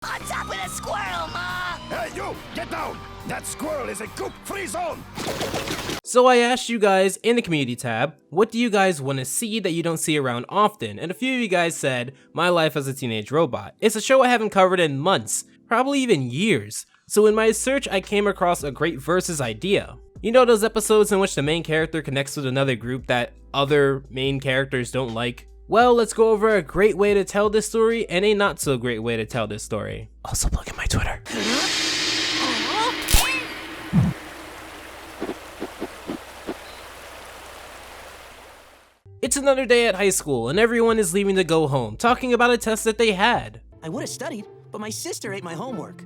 On top of the squirrel, Ma! Hey, you! Get down! That squirrel is a goop-free zone! So I asked you guys in the community tab, what do you guys want to see that you don't see around often? And a few of you guys said, My Life as a Teenage Robot. It's a show I haven't covered in months, probably even years. So in my search, I came across a great versus idea. You know those episodes in which the main character connects with another group that other main characters don't like? Well, let's go over a great way to tell this story and a not so great way to tell this story. Also plug in my Twitter. It's another day at high school and everyone is leaving to go home, talking about a test that they had. I would have studied, but my sister ate my homework.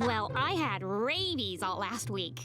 Well, I had rabies all last week.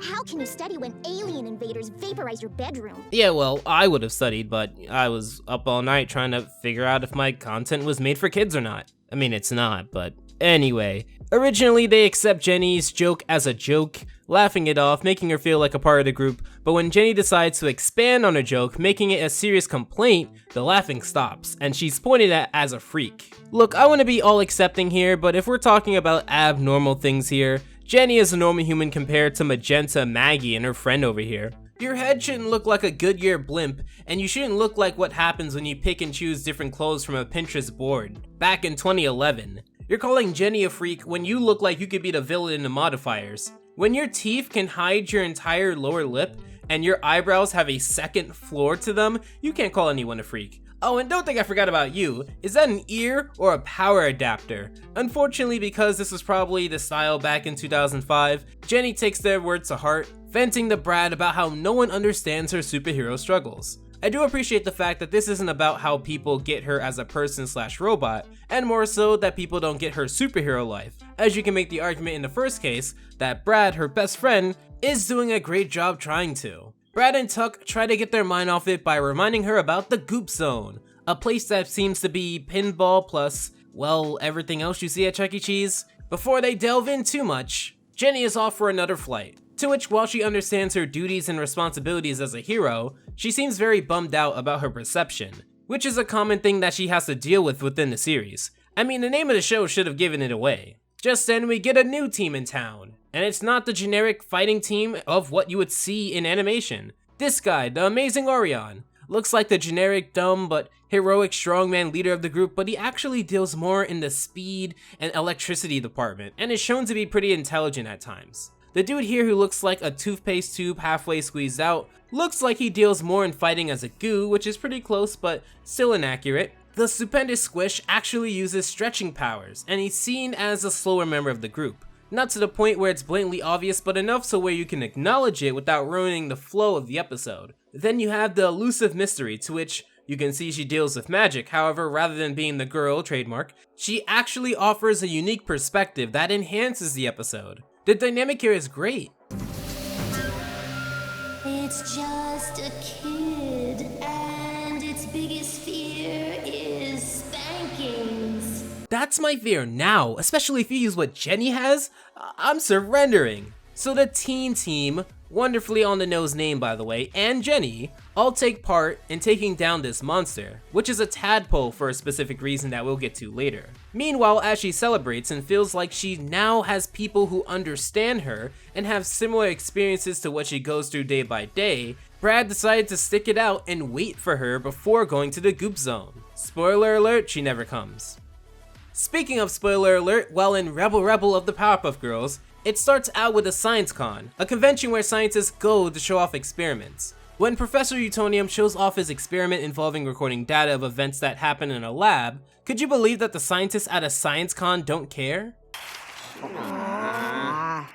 How can you study when alien invaders vaporize your bedroom? Yeah, well, I would have studied, but I was up all night trying to figure out if my content was made for kids or not. I mean, it's not, but anyway. Originally, they accept Jenny's joke as a joke, laughing it off, making her feel like a part of the group, but when Jenny decides to expand on her joke, making it a serious complaint, the laughing stops, and she's pointed at as a freak. Look, I want to be all accepting here, but if we're talking about abnormal things here, Jenny is a normal human compared to Magenta Maggie and her friend over here. Your head shouldn't look like a Goodyear blimp, and you shouldn't look like what happens when you pick and choose different clothes from a Pinterest board, back in 2011. You're calling Jenny a freak when you look like you could be the villain in the modifiers. When your teeth can hide your entire lower lip, and your eyebrows have a second floor to them, you can't call anyone a freak. Oh, and don't think I forgot about you. Is that an ear or a power adapter? Unfortunately, because this was probably the style back in 2005, Jenny takes their words to heart, venting to Brad about how no one understands her superhero struggles. I do appreciate the fact that this isn't about how people get her as a person/robot, and more so that people don't get her superhero life, as you can make the argument in the first case that Brad, her best friend, is doing a great job trying to. Brad and Tuck try to get their mind off it by reminding her about the Goop Zone, a place that seems to be pinball plus, well, everything else you see at Chuck E. Cheese. Before they delve in too much, Jenny is off for another flight, to which while she understands her duties and responsibilities as a hero, she seems very bummed out about her perception, which is a common thing that she has to deal with within the series. I mean, the name of the show should have given it away. Just then we get a new team in town, and it's not the generic fighting team of what you would see in animation. This guy, the amazing Orion, looks like the generic dumb but heroic strongman leader of the group, but he actually deals more in the speed and electricity department, and is shown to be pretty intelligent at times. The dude here who looks like a toothpaste tube halfway squeezed out, looks like he deals more in fighting as a goo, which is pretty close but still inaccurate. The stupendous Squish actually uses stretching powers, and he's seen as a slower member of the group. Not to the point where it's blatantly obvious, but enough so where you can acknowledge it without ruining the flow of the episode. Then you have the elusive Mystery, to which you can see she deals with magic. However, rather than being the girl trademark, she actually offers a unique perspective that enhances the episode. The dynamic here is great. It's just a kid, and its biggest fear is spankings. That's my fear now, especially if you use what Jenny has. I'm surrendering. So the teen team, wonderfully on the nose name by the way, and Jenny all take part in taking down this monster, which is a tadpole for a specific reason that we'll get to later. Meanwhile, as she celebrates and feels like she now has people who understand her and have similar experiences to what she goes through day by day, Brad decided to stick it out and wait for her before going to the Goop Zone. Spoiler alert, she never comes. Speaking of spoiler alert, while in Rebel of the Powerpuff Girls, it starts out with a Science Con, a convention where scientists go to show off experiments. When Professor Utonium shows off his experiment involving recording data of events that happen in a lab, could you believe that the scientists at a Science Con don't care? I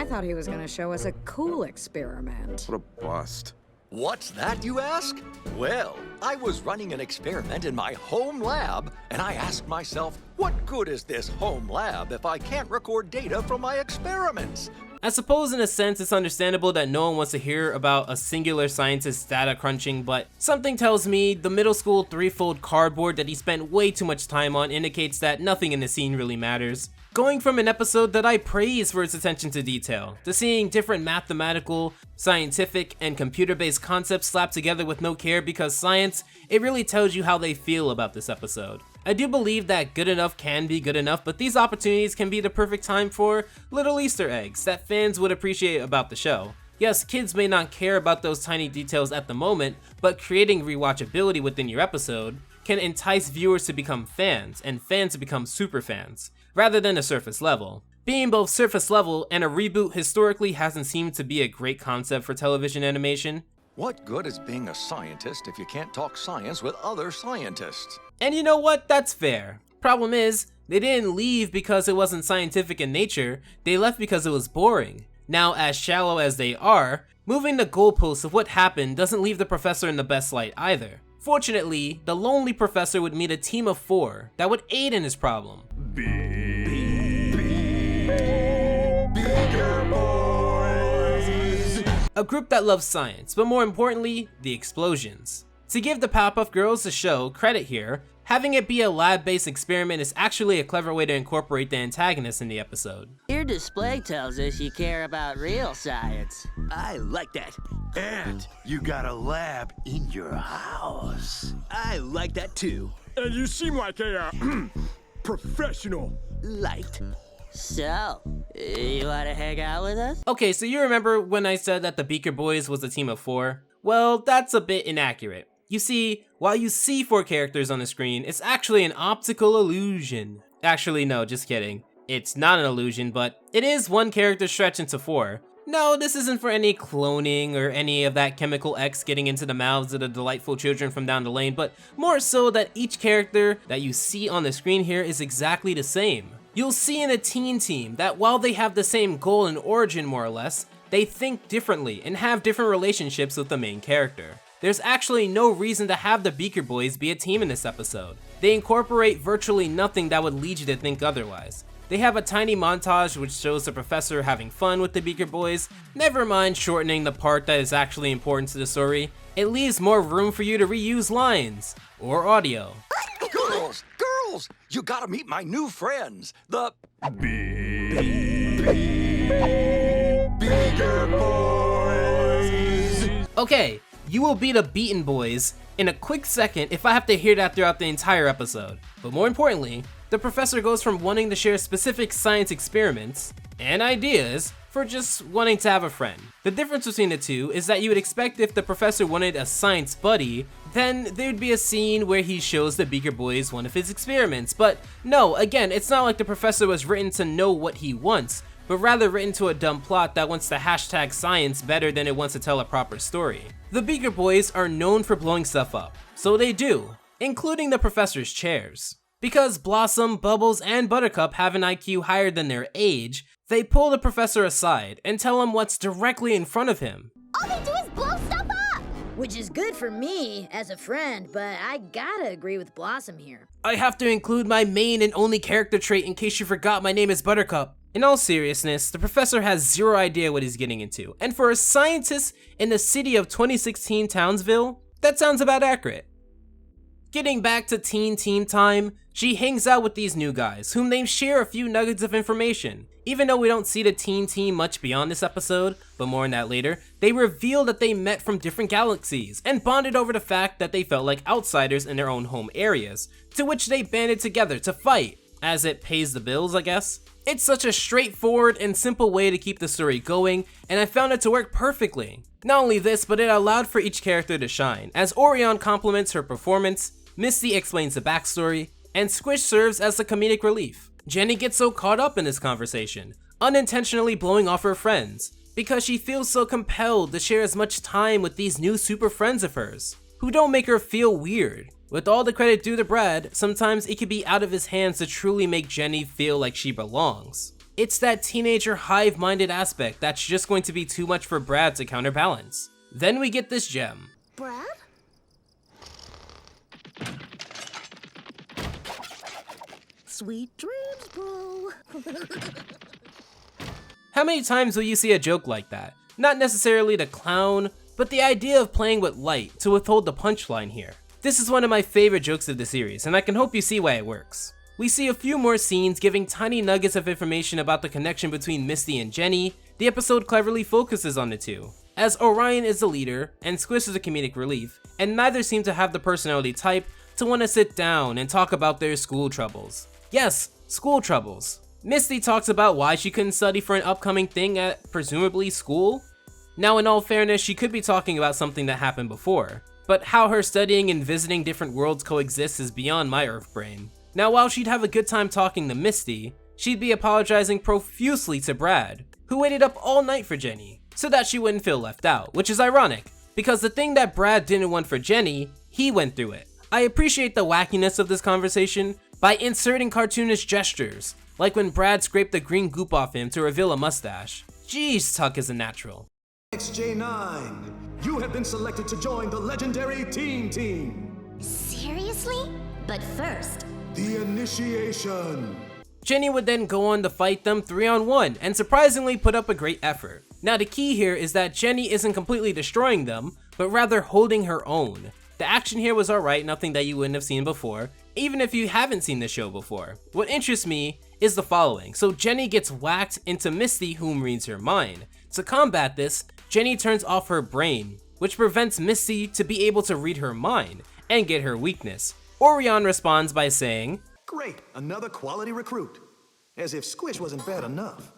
thought he was gonna show us a cool experiment. What a bust. What's that, you ask? Well, I was running an experiment in my home lab, and I asked myself, what good is this home lab if I can't record data from my experiments? I suppose in a sense it's understandable that no one wants to hear about a singular scientist's data crunching, but something tells me the middle school threefold cardboard that he spent way too much time on indicates that nothing in the scene really matters. Going from an episode that I praise for its attention to detail, to seeing different mathematical, scientific, and computer-based concepts slapped together with no care because science, it really tells you how they feel about this episode. I do believe that good enough can be good enough, but these opportunities can be the perfect time for little Easter eggs that fans would appreciate about the show. Yes, kids may not care about those tiny details at the moment, but creating rewatchability within your episode can entice viewers to become fans, and fans to become super fans, rather than a surface level. Being both surface level and a reboot historically hasn't seemed to be a great concept for television animation. What good is being a scientist if you can't talk science with other scientists? And you know what? That's fair. Problem is, they didn't leave because it wasn't scientific in nature, they left because it was boring. Now, as shallow as they are, moving the goalposts of what happened doesn't leave the professor in the best light either. Fortunately, the lonely professor would meet a team of 4 that would aid in his problem. A group that loves science, but more importantly, the explosions. To give the Powerpuff Girls the show credit here, having it be a lab-based experiment is actually a clever way to incorporate the antagonist in the episode. Your display tells us you care about real science. I like that. And you got a lab in your house. I like that too. And you seem like a professional. Light. So, you wanna hang out with us? Okay, so you remember when I said that the Beaker Boys was a team of 4? Well, that's a bit inaccurate. You see, while you see 4 characters on the screen, it's actually an optical illusion. Actually, no, just kidding. It's not an illusion, but it is 1 character stretched into 4. No, this isn't for any cloning or any of that chemical X getting into the mouths of the delightful children from down the lane, but more so that each character that you see on the screen here is exactly the same. You'll see in a teen team that while they have the same goal and origin more or less, they think differently and have different relationships with the main character. There's actually no reason to have the Beaker Boys be a team in this episode. They incorporate virtually nothing that would lead you to think otherwise. They have a tiny montage which shows the professor having fun with the Beaker Boys, never mind shortening the part that is actually important to the story. It leaves more room for you to reuse lines, or audio. Girls! Girls! You gotta meet my new friends, the Beaker Boys! Okay, you will be the Beaten Boys in a quick second if I have to hear that throughout the entire episode. But more importantly, the professor goes from wanting to share specific science experiments and ideas for just wanting to have a friend. The difference between the two is that you would expect if the professor wanted a science buddy, then there'd be a scene where he shows the Beaker Boys one of his experiments. But no, again, it's not like the professor was written to know what he wants, but rather written to a dumb plot that wants to hashtag science better than it wants to tell a proper story. The Beaker Boys are known for blowing stuff up, so they do, including the professor's chairs. Because Blossom, Bubbles, and Buttercup have an IQ higher than their age, they pull the professor aside and tell him what's directly in front of him. All they do is blow stuff up! Which is good for me as a friend, but I gotta agree with Blossom here. I have to include my main and only character trait in case you forgot my name is Buttercup. In all seriousness, the professor has zero idea what he's getting into, and for a scientist in the city of 2016 Townsville, that sounds about accurate. Getting back to Teen Team time, she hangs out with these new guys, whom they share a few nuggets of information. Even though we don't see the Teen Team much beyond this episode, but more on that later, they reveal that they met from different galaxies, and bonded over the fact that they felt like outsiders in their own home areas, to which they banded together to fight, as it pays the bills, I guess. It's such a straightforward and simple way to keep the story going, and I found it to work perfectly. Not only this, but it allowed for each character to shine, as Orion compliments her performance, Misty explains the backstory, and Squish serves as the comedic relief. Jenny gets so caught up in this conversation, unintentionally blowing off her friends, because she feels so compelled to share as much time with these new super friends of hers, who don't make her feel weird. With all the credit due to Brad, sometimes it can be out of his hands to truly make Jenny feel like she belongs. It's that teenager hive-minded aspect that's just going to be too much for Brad to counterbalance. Then we get this gem. Brad? Sweet dreams, bro. How many times will you see a joke like that? Not necessarily the clown, but the idea of playing with light to withhold the punchline here. This is one of my favorite jokes of the series, and I can hope you see why it works. We see a few more scenes giving tiny nuggets of information about the connection between Misty and Jenny. The episode cleverly focuses on the two, as Orion is the leader and Squish is the comedic relief, and neither seem to have the personality type to want to sit down and talk about their school troubles. Yes, school troubles. Misty talks about why she couldn't study for an upcoming thing at presumably school. Now, in all fairness, she could be talking about something that happened before, but how her studying and visiting different worlds coexist is beyond my Earth brain. Now, while she'd have a good time talking to Misty, she'd be apologizing profusely to Brad, who waited up all night for Jenny, so that she wouldn't feel left out, which is ironic, because the thing that Brad didn't want for Jenny, he went through it. I appreciate the wackiness of this conversation by inserting cartoonish gestures, like when Brad scraped the green goop off him to reveal a mustache. Jeez, Tuck is a natural. XJ9, you have been selected to join the legendary Teen Team. Seriously? But first, The initiation. Jenny would then go on to fight them 3-on-1 and surprisingly put up a great effort. Now the key here is that Jenny isn't completely destroying them, but rather holding her own. The action here was alright, nothing that you wouldn't have seen before, even if you haven't seen the show before. What interests me is the following. So Jenny gets whacked into Misty, whom reads her mind. To combat this, Jenny turns off her brain, which prevents Misty to be able to read her mind and get her weakness. Orion responds by saying, Great, another quality recruit. As if Squish wasn't bad enough.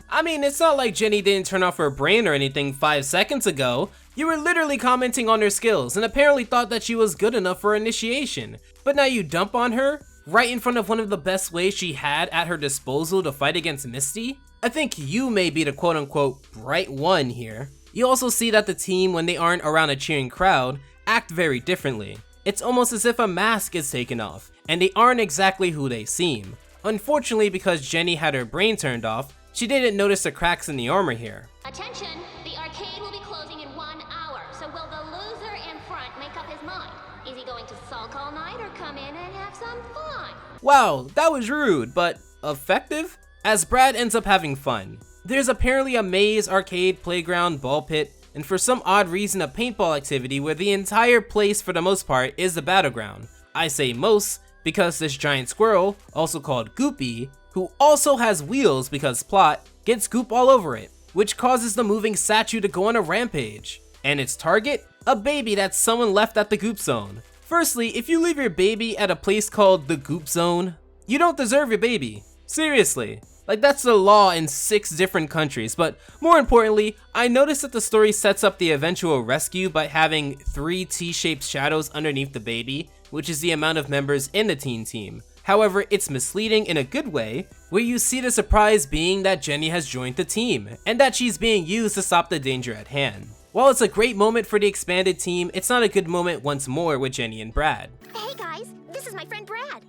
I mean, it's not like Jenny didn't turn off her brain or anything 5 seconds ago. You were literally commenting on her skills and apparently thought that she was good enough for initiation. But now you dump on her, right in front of one of the best ways she had at her disposal to fight against Misty? I think you may be the quote-unquote bright one here. You also see that the team, when they aren't around a cheering crowd, act very differently. It's almost as if a mask is taken off, and they aren't exactly who they seem. Unfortunately, because Jenny had her brain turned off, she didn't notice the cracks in the armor here. Attention, the arcade will be closing in 1 hour, so will the loser in front make up his mind? Is he going to sulk all night or come in and have some fun? Wow, that was rude, but effective? As Brad ends up having fun. There's apparently a maze, arcade, playground, ball pit, and for some odd reason a paintball activity where the entire place for the most part is the battleground. I say most because this giant squirrel, also called Goopy, who also has wheels because plot, gets goop all over it, which causes the moving statue to go on a rampage. And its target? A baby that someone left at the goop zone. Firstly, if you leave your baby at a place called the goop zone, you don't deserve your baby. Seriously. Like, that's the law in 6 different countries, but more importantly, I noticed that the story sets up the eventual rescue by having 3 T-shaped shadows underneath the baby, which is the amount of members in the teen team. However, it's misleading in a good way, where you see the surprise being that Jenny has joined the team, and that she's being used to stop the danger at hand. While it's a great moment for the expanded team, it's not a good moment once more with Jenny and Brad. hey guys, this is my friend Brad.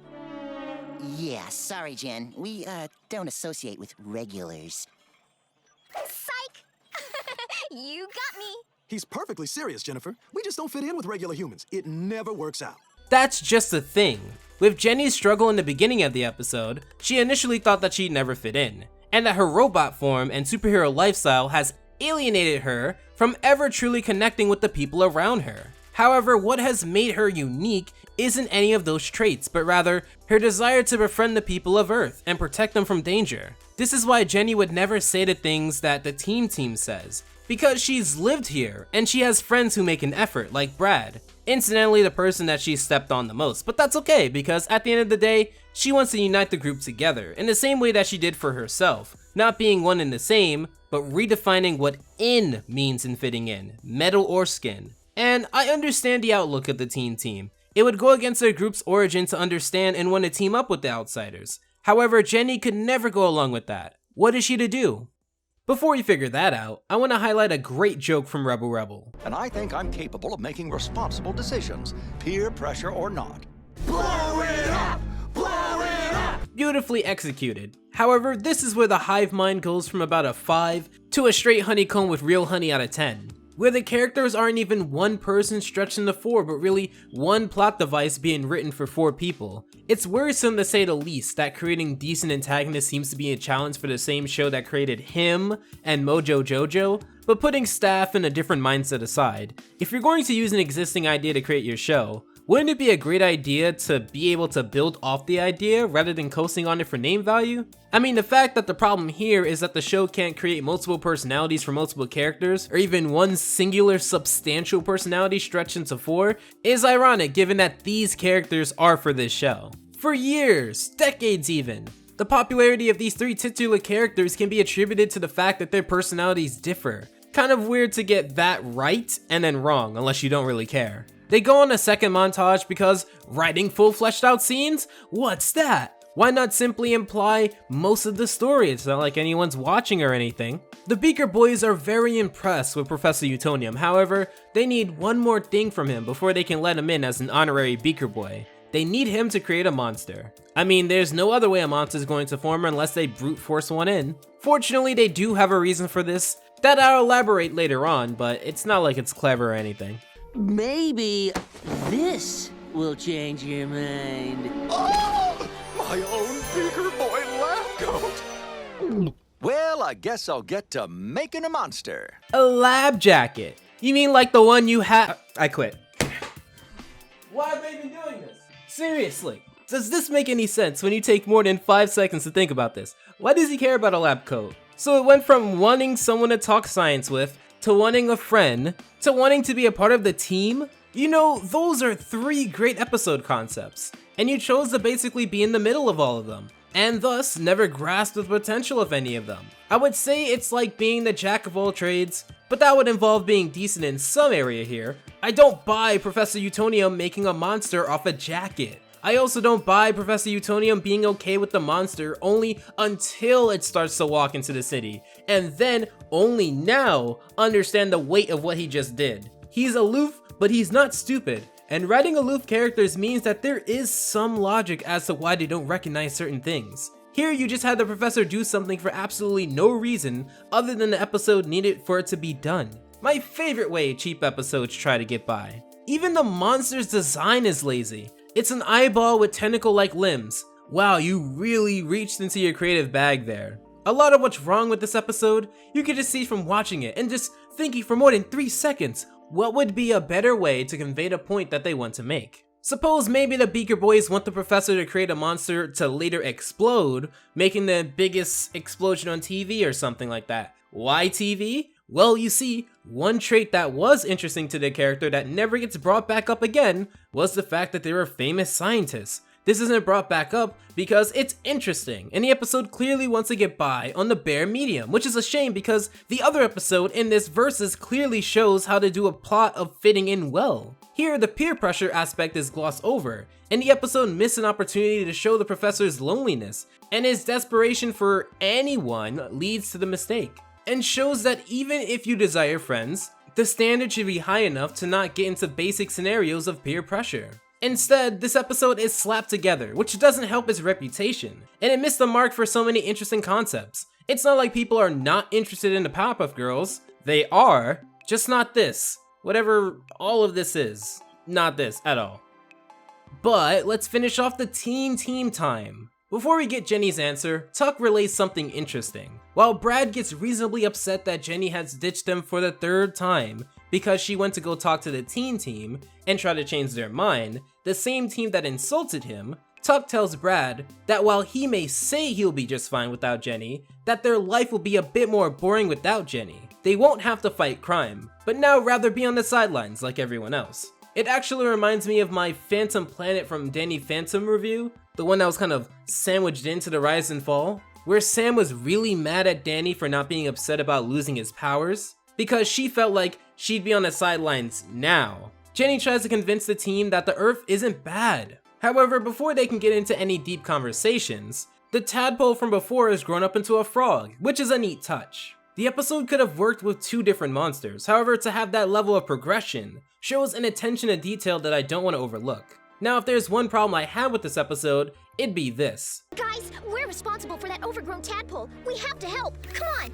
Yeah, sorry, Jen. We, don't associate with regulars. Psych! You got me. He's perfectly serious, Jennifer. We just don't fit in with regular humans. It never works out. That's just the thing. With Jenny's struggle in the beginning of the episode, she initially thought that she'd never fit in, and that her robot form and superhero lifestyle has alienated her from ever truly connecting with the people around her. However, what has made her unique isn't any of those traits, but rather her desire to befriend the people of Earth and protect them from danger. This is why Jenny would never say the things that the team says, because she's lived here and she has friends who make an effort, like Brad. Incidentally, the person that she stepped on the most, but that's okay because at the end of the day, she wants to unite the group together in the same way that she did for herself, not being one and the same, but redefining what in means in fitting in, metal or skin. And I understand the outlook of the teen team. It would go against their group's origin to understand and want to team up with the outsiders. However, Jenny could never go along with that. What is she to do? Before you figure that out, I want to highlight a great joke from Rebel Rebel. And I think I'm capable of making responsible decisions, peer pressure or not. Blow it up! Blow it up! Beautifully executed. However, this is where the hive mind goes from about a 5 to a straight honeycomb with real honey out of 10. Where the characters aren't even one person stretched into 4, but really one plot device being written for 4 people. It's worrisome to say the least that creating decent antagonists seems to be a challenge for the same show that created him and Mojo Jojo, but putting staff and a different mindset aside, if you're going to use an existing idea to create your show, Wouldn't it be a great idea to be able to build off the idea rather than coasting on it for name value? I mean, the fact that the problem here is that the show can't create multiple personalities for multiple characters, or even one singular substantial personality stretched into 4, is ironic given that these characters are for this show. For years, decades even, the popularity of these 3 titular characters can be attributed to the fact that their personalities differ. Kind of weird to get that right and then wrong, unless you don't really care. They go on a second montage because writing full fleshed out scenes? What's that? Why not simply imply most of the story? It's not like anyone's watching or anything. The Beaker boys are very impressed with Professor Utonium, however, they need one more thing from him before they can let him in as an honorary Beaker boy. They need him to create a monster. I mean, there's no other way a monster is going to form unless they brute force one in. Fortunately, they do have a reason for this that I'll elaborate later on, but it's not like it's clever or anything. Maybe this will change your mind. Oh, my own Beaker Boy lab coat. Well, I guess I'll get to making a monster. A lab jacket? You mean like the one you have? I quit. Why are they even doing this? Seriously, does this make any sense when you take more than 5 seconds to think about this? Why does he care about a lab coat? So it went from wanting someone to talk science with, to wanting a friend, to wanting to be a part of the team? You know, those are 3 great episode concepts, and you chose to basically be in the middle of all of them, and thus never grasped the potential of any of them. I would say it's like being the jack of all trades, but that would involve being decent in some area here. I don't buy Professor Utonium making a monster off a jacket. I also don't buy Professor Utonium being okay with the monster only until it starts to walk into the city, and then only now understand the weight of what he just did. He's aloof, but he's not stupid, and writing aloof characters means that there is some logic as to why they don't recognize certain things. Here you just had the professor do something for absolutely no reason other than the episode needed for it to be done. My favorite way cheap episodes try to get by. Even the monster's design is lazy. It's an eyeball with tentacle-like limbs. Wow, you really reached into your creative bag there. A lot of what's wrong with this episode, you could just see from watching it and just thinking for more than 3 seconds, what would be a better way to convey the point that they want to make? Suppose maybe the Beaker boys want the professor to create a monster to later explode, making the biggest explosion on TV or something like that. Why TV? Well, you see, one trait that was interesting to the character that never gets brought back up again was the fact that they were famous scientists. This isn't brought back up because it's interesting, and the episode clearly wants to get by on the bare medium, which is a shame because the other episode in this versus clearly shows how to do a plot of fitting in well. Here, the peer pressure aspect is glossed over, and the episode missed an opportunity to show the professor's loneliness, and his desperation for anyone leads to the mistake, and shows that even if you desire friends, the standard should be high enough to not get into basic scenarios of peer pressure. Instead, this episode is slapped together, which doesn't help its reputation, and it missed the mark for so many interesting concepts. It's not like people are not interested in the Powerpuff Girls. They are, just not this. Whatever all of this is. Not this at all. But let's finish off the teen team time. Before we get Jenny's answer, Tuck relays something interesting. While Brad gets reasonably upset that Jenny has ditched them for the 3rd time because she went to go talk to the teen team and try to change their mind, the same team that insulted him, Tuck tells Brad that while he may say he'll be just fine without Jenny, that their life will be a bit more boring without Jenny. They won't have to fight crime, but now rather be on the sidelines like everyone else. It actually reminds me of my Phantom Planet from Danny Phantom review, the one that was kind of sandwiched into the Rise and Fall, where Sam was really mad at Danny for not being upset about losing his powers, because she felt like she'd be on the sidelines now. Jenny tries to convince the team that the Earth isn't bad. However, before they can get into any deep conversations, the tadpole from before has grown up into a frog, which is a neat touch. The episode could have worked with 2 different monsters, however, to have that level of progression shows an attention to detail that I don't want to overlook. Now, if there's one problem I have with this episode, it'd be this. Guys, we're responsible for that overgrown tadpole. We have to help. Come on.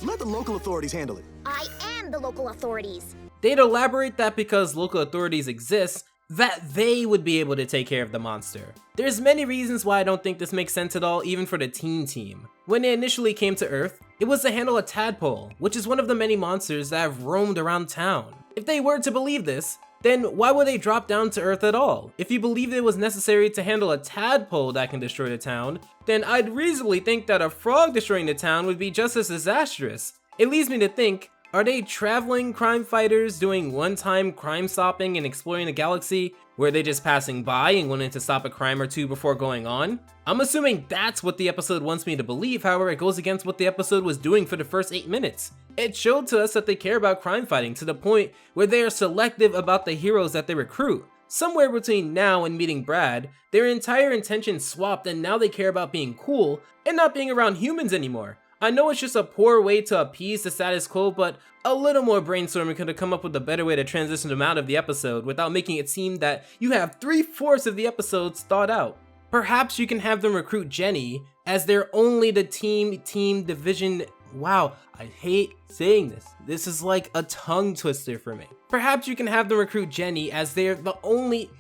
Let the local authorities handle it. I am the local authorities. They'd elaborate that because local authorities exist, that they would be able to take care of the monster. There's many reasons why I don't think this makes sense at all, even for the teen team. When they initially came to Earth, it was to handle a tadpole, which is one of the many monsters that have roamed around town. If they were to believe this, then why would they drop down to Earth at all? If you believed it was necessary to handle a tadpole that can destroy the town, then I'd reasonably think that a frog destroying the town would be just as disastrous. It leads me to think, are they traveling crime fighters doing one-time crime stopping and exploring the galaxy? Were they just passing by and wanting to stop a crime or two before going on? I'm assuming that's what the episode wants me to believe, however it goes against what the episode was doing for the first 8 minutes. It showed to us that they care about crime fighting to the point where they are selective about the heroes that they recruit. Somewhere between now and meeting Brad, their entire intention swapped and now they care about being cool and not being around humans anymore. I know it's just a poor way to appease the status quo, but a little more brainstorming could have come up with a better way to transition them out of the episode without making it seem that you have 3/4 of the episodes thought out. Perhaps you can have them recruit Jenny as they're only the team division. Wow, I hate saying this. This is like a tongue twister for me. Perhaps you can have them recruit Jenny as they're the only.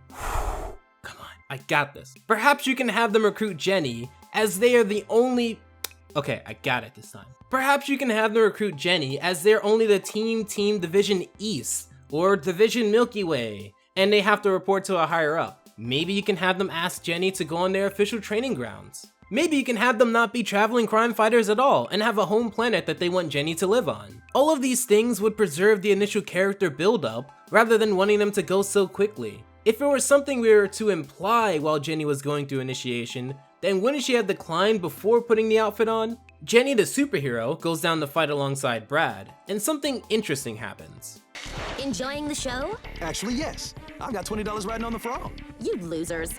Come on, I got this. Perhaps you can have them recruit Jenny as they are the only. Okay, I got it this time. Perhaps you can have them recruit Jenny as they're only the team Division East or Division Milky Way, and they have to report to a higher up. Maybe you can have them ask Jenny to go on their official training grounds. Maybe you can have them not be traveling crime fighters at all and have a home planet that they want Jenny to live on. All of these things would preserve the initial character build-up rather than wanting them to go so quickly. If it were something we were to imply while Jenny was going through initiation, then wouldn't she have declined before putting the outfit on? Jenny the superhero goes down to fight alongside Brad, and something interesting happens. Enjoying the show? Actually, yes. I've got $20 riding on the frog. You losers.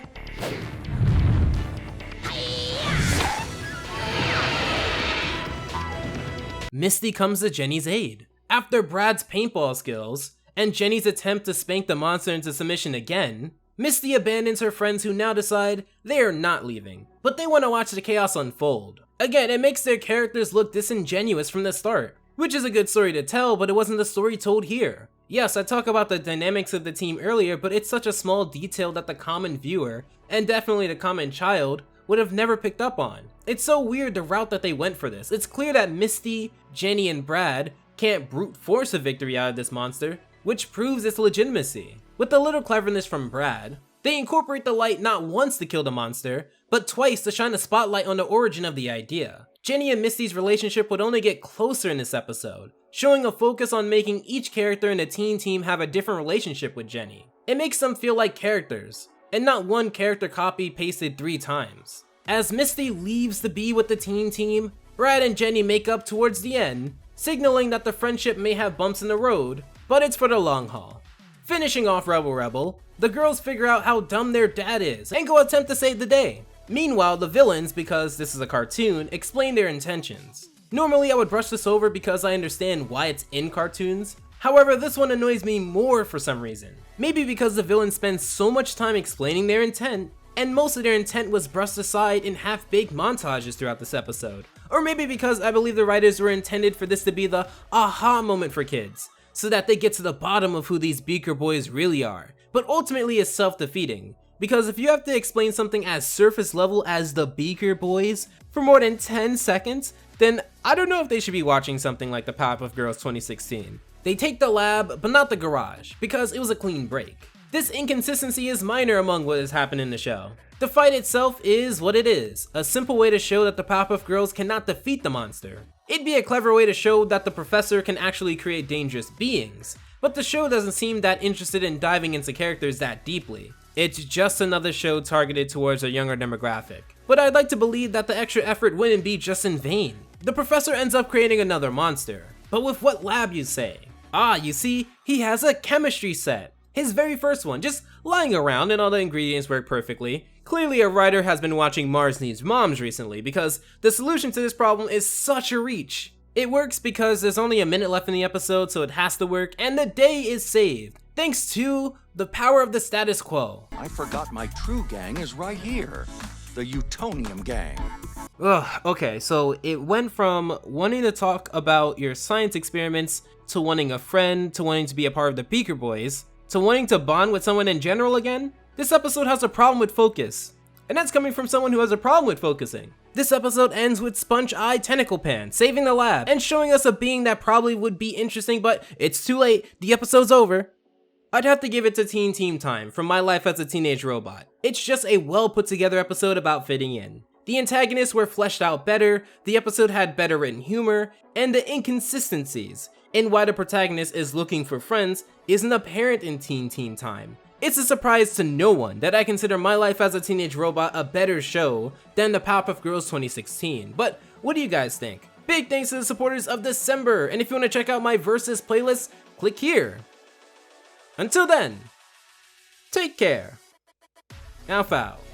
Misty comes to Jenny's aid. After Brad's paintball skills, and Jenny's attempt to spank the monster into submission again, Misty abandons her friends who now decide they are not leaving, but they want to watch the chaos unfold. Again, it makes their characters look disingenuous from the start, which is a good story to tell, but it wasn't the story told here. Yes, I talked about the dynamics of the team earlier, but it's such a small detail that the common viewer, and definitely the common child, would have never picked up on. It's so weird the route that they went for this. It's clear that Misty, Jenny, and Brad can't brute force a victory out of this monster, which proves its legitimacy. With a little cleverness from Brad, they incorporate the light not once to kill the monster, but twice to shine a spotlight on the origin of the idea. Jenny and Misty's relationship would only get closer in this episode, showing a focus on making each character in the teen team have a different relationship with Jenny. It makes them feel like characters, and not one character copy pasted 3 times. As Misty leaves to be with the teen team, Brad and Jenny make up towards the end, signaling that the friendship may have bumps in the road, but it's for the long haul. Finishing off Rebel Rebel, the girls figure out how dumb their dad is and go attempt to save the day. Meanwhile, the villains, because this is a cartoon, explain their intentions. Normally I would brush this over because I understand why it's in cartoons. However, this one annoys me more for some reason. Maybe because the villains spend so much time explaining their intent, and most of their intent was brushed aside in half-baked montages throughout this episode. Or maybe because I believe the writers were intended for this to be the aha moment for kids, so that they get to the bottom of who these Beaker boys really are. But ultimately it's self-defeating, because if you have to explain something as surface level as the Beaker boys for more than 10 seconds, then I don't know if they should be watching something like the Powerpuff Girls 2016. They take the lab, but not the garage, because it was a clean break. This inconsistency is minor among what has happened in the show. The fight itself is what it is, a simple way to show that the Powerpuff Girls cannot defeat the monster. It'd be a clever way to show that the professor can actually create dangerous beings, but the show doesn't seem that interested in diving into characters that deeply. It's just another show targeted towards a younger demographic. But I'd like to believe that the extra effort wouldn't be just in vain. The professor ends up creating another monster, but with what lab, you say? Ah, you see, he has a chemistry set. His very first one, just lying around and all the ingredients work perfectly. Clearly a writer has been watching Mars Needs Moms recently, because the solution to this problem is such a reach. It works because there's only a minute left in the episode, so it has to work, and the day is saved, thanks to the power of the status quo. I forgot my true gang is right here. The Utonium Gang. Ugh, okay, so it went from wanting to talk about your science experiments, to wanting a friend, to wanting to be a part of the Beaker Boys, to wanting to bond with someone in general again. This episode has a problem with focus, and that's coming from someone who has a problem with focusing. This episode ends with Sponge Eye Tentacle Pan saving the lab and showing us a being that probably would be interesting, but it's too late, the episode's over. I'd have to give it to Teen Team Time from My Life as a Teenage Robot. It's just a well put together episode about fitting in. The antagonists were fleshed out better, the episode had better written humor, and the inconsistencies in why the protagonist is looking for friends isn't apparent in Teen Team Time. It's a surprise to no one that I consider My Life as a Teenage Robot a better show than the Powerpuff Girls 2016, but what do you guys think? Big thanks to the supporters of December, and if you want to check out my Versus playlist, click here. Until then, take care. Alpha out.